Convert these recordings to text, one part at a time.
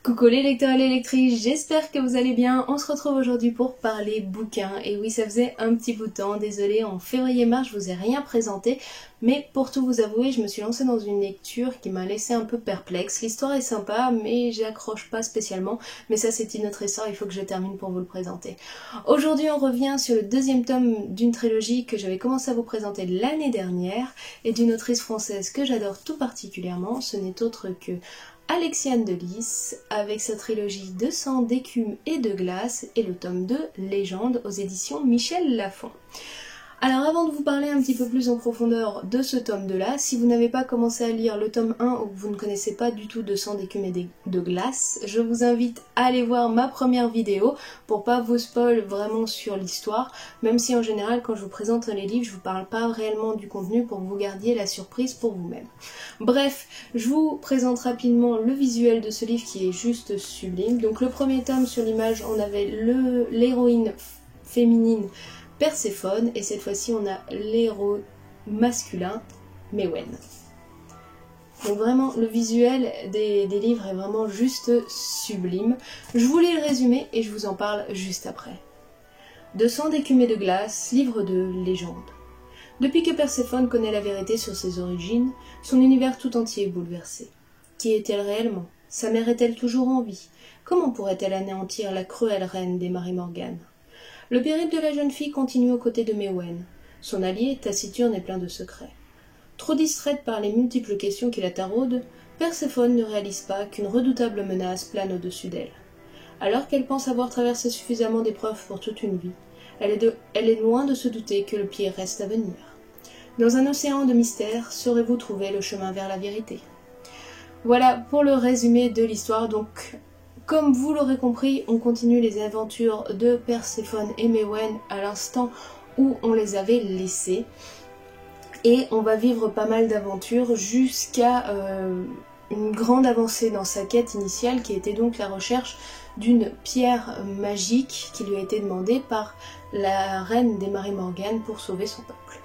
Coucou les lecteurs et les lectrices, j'espère que vous allez bien. On se retrouve aujourd'hui pour parler bouquins. Et oui, ça faisait un petit bout de temps, désolée, en février-mars je vous ai rien présenté. Mais pour tout vous avouer, je me suis lancée dans une lecture qui m'a laissé un peu perplexe. L'histoire est sympa, mais j'accroche pas spécialement. Mais ça c'est une autre histoire, il faut que je termine pour vous le présenter. Aujourd'hui on revient sur le deuxième tome d'une trilogie que j'avais commencé à vous présenter l'année dernière et d'une autrice française que j'adore tout particulièrement. Ce n'est autre que Alexiane de Lys, avec sa trilogie de sang, d'écume et de glace, et le tome 2, Légende, aux éditions Michel Lafon. Alors avant de vous parler un petit peu plus en profondeur de ce tome 2 là, si vous n'avez pas commencé à lire le tome 1 ou que vous ne connaissez pas du tout de sang, d'écume et de glace, je vous invite à aller voir ma première vidéo pour pas vous spoil vraiment sur l'histoire, même si en général quand je vous présente les livres, je vous parle pas réellement du contenu pour que vous gardiez la surprise pour vous-même. Bref, je vous présente rapidement le visuel de ce livre qui est juste sublime. Donc le premier tome, sur l'image, on avait l'héroïne féminine Perséphone, et cette fois-ci on a l'héros masculin, Méwen. Donc vraiment, le visuel des livres est vraiment juste sublime. Je vous lis le résumé et je vous en parle juste après. De sang, d'écume et de glace, livre 2, Légende. Depuis que Perséphone connaît la vérité sur ses origines, son univers tout entier est bouleversé. Qui est-elle réellement? Sa mère est-elle toujours en vie? Comment pourrait-elle anéantir la cruelle reine des Marie Morgane? Le périple de la jeune fille continue aux côtés de Méwen. Son allié, taciturne et plein de secrets. Trop distraite par les multiples questions qui la taraudent, Perséphone ne réalise pas qu'une redoutable menace plane au-dessus d'elle. Alors qu'elle pense avoir traversé suffisamment d'épreuves pour toute une vie, elle est loin de se douter que le pire reste à venir. Dans un océan de mystères, saurez-vous trouver le chemin vers la vérité? Voilà pour le résumé de l'histoire. Donc, comme vous l'aurez compris, on continue les aventures de Perséphone et Méwen à l'instant où on les avait laissées. Et on va vivre pas mal d'aventures jusqu'à une grande avancée dans sa quête initiale, qui était donc la recherche d'une pierre magique qui lui a été demandée par la reine des Marie Morgane pour sauver son peuple.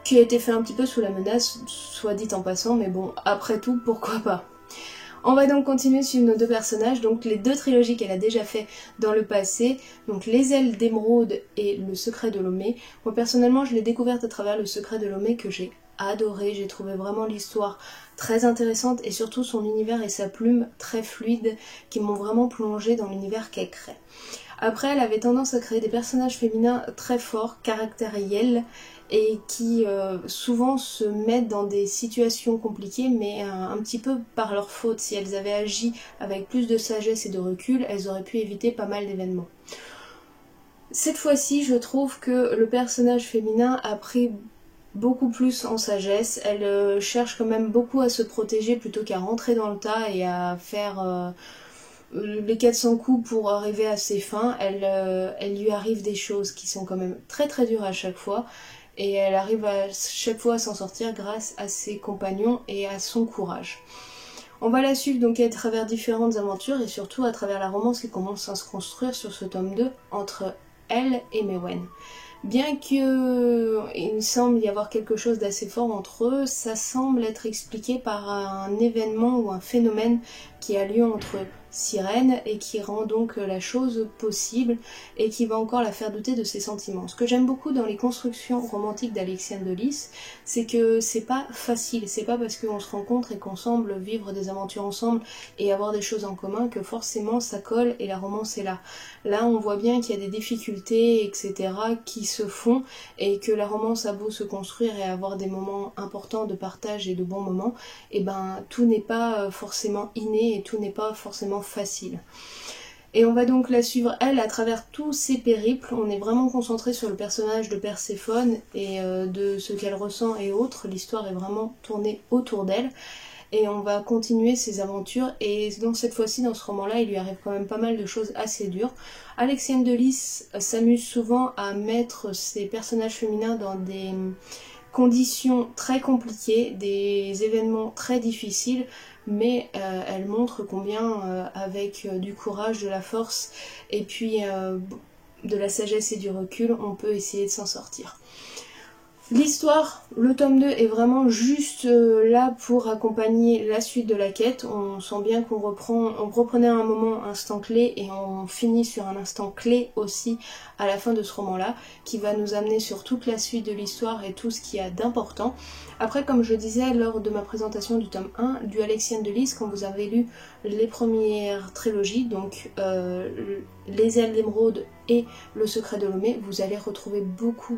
Qui a été fait un petit peu sous la menace, soit dit en passant, mais bon, après tout, pourquoi pas. On va donc continuer sur nos deux personnages, donc les deux trilogies qu'elle a déjà fait dans le passé, donc Les Ailes d'Émeraude et Le Secret de Lomé. Moi personnellement je l'ai découverte à travers Le Secret de Lomé que j'ai adoré, j'ai trouvé vraiment l'histoire très intéressante et surtout son univers et sa plume très fluide qui m'ont vraiment plongée dans l'univers qu'elle crée. Après, elle avait tendance à créer des personnages féminins très forts, caractériels, et qui souvent se mettent dans des situations compliquées, mais un petit peu par leur faute. Si elles avaient agi avec plus de sagesse et de recul, elles auraient pu éviter pas mal d'événements. Cette fois-ci, je trouve que le personnage féminin a pris beaucoup plus en sagesse. Elle cherche quand même beaucoup à se protéger plutôt qu'à rentrer dans le tas et à faire les 400 coups pour arriver à ses fins. Elle lui arrive des choses qui sont quand même très très dures à chaque fois, et elle arrive à chaque fois à s'en sortir grâce à ses compagnons et à son courage. On va la suivre donc à travers différentes aventures et surtout à travers la romance qui commence à se construire sur ce tome 2 entre elle et Méwen. Bien qu'il semble y avoir quelque chose d'assez fort entre eux, ça semble être expliqué par un événement ou un phénomène qui a lieu entre Sirène et qui rend donc la chose possible et qui va encore la faire douter de ses sentiments. Ce que j'aime beaucoup dans les constructions romantiques d'Alexiane de Lys, c'est que c'est pas facile, c'est pas parce qu'on se rencontre et qu'on semble vivre des aventures ensemble et avoir des choses en commun que forcément ça colle et la romance est là. Là on voit bien qu'il y a des difficultés, etc. qui se font et que la romance a beau se construire et avoir des moments importants de partage et de bons moments, et ben tout n'est pas forcément inné et tout n'est pas forcément facile. Et on va donc la suivre elle à travers tous ses périples. On est vraiment concentré sur le personnage de Perséphone et de ce qu'elle ressent et autres. L'histoire est vraiment tournée autour d'elle. Et on va continuer ses aventures, et donc cette fois-ci dans ce roman-là, il lui arrive quand même pas mal de choses assez dures. Alexiane de Lys s'amuse souvent à mettre ses personnages féminins dans des conditions très compliquées, des événements très difficiles, mais elle montre combien avec du courage, de la force et puis de la sagesse et du recul, on peut essayer de s'en sortir. L'histoire, le tome 2 est vraiment juste là pour accompagner la suite de la quête. On sent bien qu'on reprenait un moment, un instant clé, et on finit sur un instant clé aussi à la fin de ce roman-là, qui va nous amener sur toute la suite de l'histoire et tout ce qu'il y a d'important. Après, comme je disais lors de ma présentation du tome 1, du Alexienne de Lys, quand vous avez lu les premières trilogies, donc Les Ailes d'Émeraude et Le Secret de Lomé, vous allez retrouver beaucoup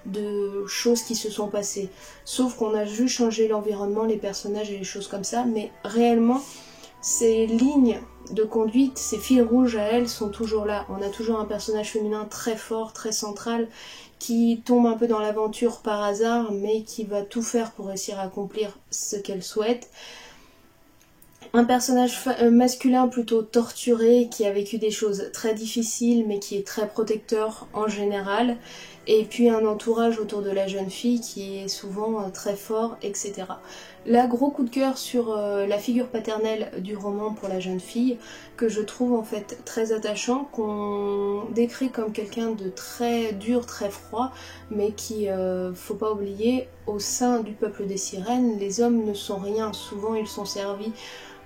de choses qui se sont passées. Sauf qu'on a juste changé l'environnement, les personnages et les choses comme ça, mais réellement, ces lignes de conduite, ces fils rouges à elles sont toujours là. On a toujours un personnage féminin très fort, très central, qui tombe un peu dans l'aventure par hasard, mais qui va tout faire pour réussir à accomplir ce qu'elle souhaite. Un personnage masculin plutôt torturé, qui a vécu des choses très difficiles, mais qui est très protecteur en général. Et puis un entourage autour de la jeune fille qui est souvent très fort, etc. Là, gros coup de cœur sur la figure paternelle du roman pour la jeune fille, que je trouve en fait très attachant, qu'on décrit comme quelqu'un de très dur, très froid, mais qui, faut pas oublier, au sein du peuple des sirènes, les hommes ne sont rien, souvent ils sont servis.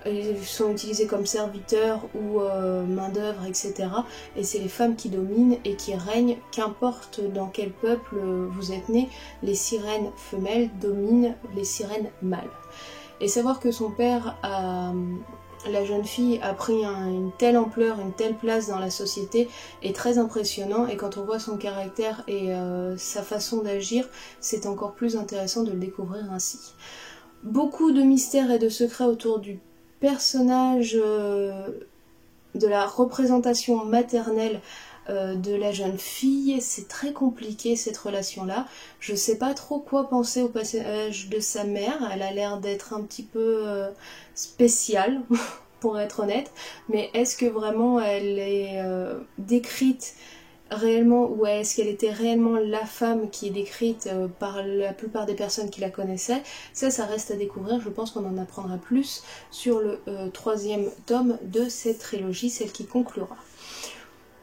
Ils sont utilisés comme serviteurs ou main-d'œuvre, etc. Et c'est les femmes qui dominent et qui règnent, qu'importe dans quel peuple vous êtes né, les sirènes femelles dominent les sirènes mâles. Et savoir que son père, la jeune fille, a pris une telle ampleur, une telle place dans la société est très impressionnant, et quand on voit son caractère et sa façon d'agir, c'est encore plus intéressant de le découvrir ainsi. Beaucoup de mystères et de secrets autour du personnage, de la représentation maternelle de la jeune fille. C'est très compliqué cette relation-là. Je sais pas trop quoi penser au passage de sa mère. Elle a l'air d'être un petit peu spéciale, pour être honnête. Mais est-ce que vraiment elle est décrite réellement, ou est-ce qu'elle était réellement la femme qui est décrite par la plupart des personnes qui la connaissaient? Ça reste à découvrir. Je pense qu'on en apprendra plus sur le troisième tome de cette trilogie, celle qui conclura.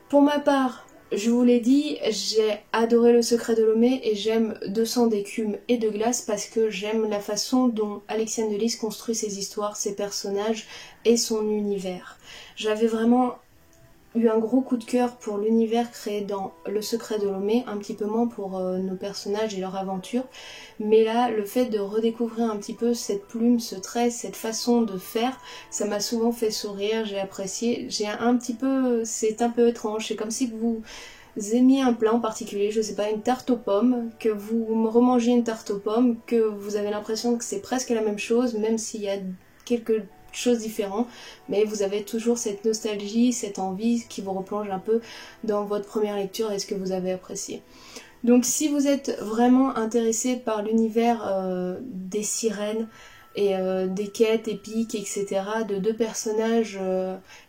Pour ma part, je vous l'ai dit, j'ai adoré Le Secret de Lomé et j'aime 200 d'écume et de glace parce que j'aime la façon dont Alexienne de Lys construit ses histoires, ses personnages et son univers. J'avais vraiment eu un gros coup de cœur pour l'univers créé dans Le Secret de Lomé, un petit peu moins pour nos personnages et leur aventure, mais là, le fait de redécouvrir un petit peu cette plume, ce trait, cette façon de faire, ça m'a souvent fait sourire, j'ai apprécié, c'est un peu étrange, c'est comme si vous aimiez un plat en particulier, je sais pas, une tarte aux pommes, que vous remangiez une tarte aux pommes, que vous avez l'impression que c'est presque la même chose, même s'il y a quelques choses différentes, mais vous avez toujours cette nostalgie, cette envie qui vous replonge un peu dans votre première lecture et ce que vous avez apprécié. Donc si vous êtes vraiment intéressé par l'univers des sirènes et des quêtes épiques, etc., de deux personnages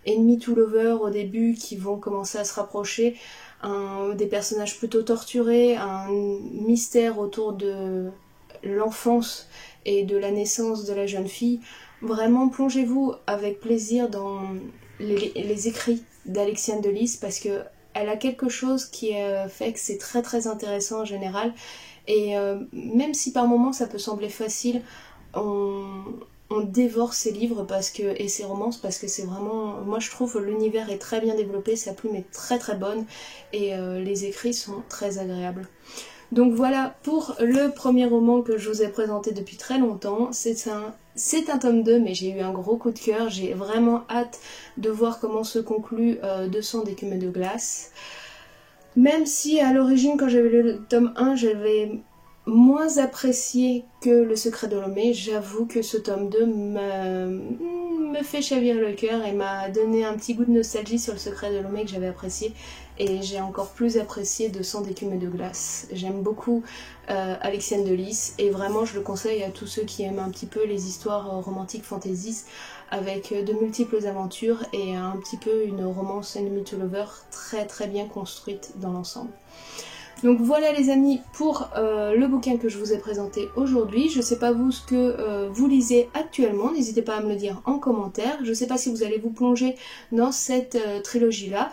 ennemis to lovers au début qui vont commencer à se rapprocher, des personnages plutôt torturés, un mystère autour de l'enfance et de la naissance de la jeune fille, vraiment plongez-vous avec plaisir dans les écrits d'Alexienne de Lys parce que elle a quelque chose qui fait que c'est très très intéressant en général, et même si par moments ça peut sembler facile, on dévore ses livres et ses romances parce que c'est vraiment, moi je trouve l'univers est très bien développé, sa plume est très très bonne et les écrits sont très agréables. Donc voilà pour le premier roman que je vous ai présenté depuis très longtemps. C'est un tome 2, mais j'ai eu un gros coup de cœur. J'ai vraiment hâte de voir comment se conclut 200 d'écume et de glace. Même si à l'origine, quand j'avais lu le tome 1, j'avais moins apprécié que Le Secret de Lomé, j'avoue que ce tome 2 me fait chavirer le cœur et m'a donné un petit goût de nostalgie sur Le Secret de Lomé que j'avais apprécié, et j'ai encore plus apprécié 200 d'écume et de glace. J'aime beaucoup Alexienne de Lys et vraiment je le conseille à tous ceux qui aiment un petit peu les histoires romantiques fantaisies avec de multiples aventures et un petit peu une romance enemy to lover très très bien construite dans l'ensemble. Donc voilà les amis pour le bouquin que je vous ai présenté aujourd'hui. Je sais pas vous ce que vous lisez actuellement, n'hésitez pas à me le dire en commentaire. Je sais pas si vous allez vous plonger dans cette trilogie là.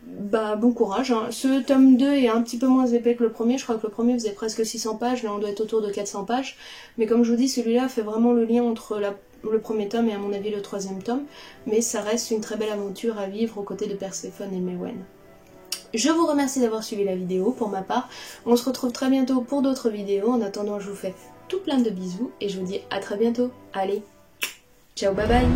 bah bon courage, hein. Ce tome 2 est un petit peu moins épais que le premier, je crois que le premier faisait presque 600 pages, là on doit être autour de 400 pages, mais comme je vous dis, celui-là fait vraiment le lien entre le premier tome et à mon avis le troisième tome, mais ça reste une très belle aventure à vivre aux côtés de Perséphone et Mewen. Je vous remercie d'avoir suivi la vidéo pour ma part, on se retrouve très bientôt pour d'autres vidéos, en attendant je vous fais tout plein de bisous et je vous dis à très bientôt, allez, ciao bye bye.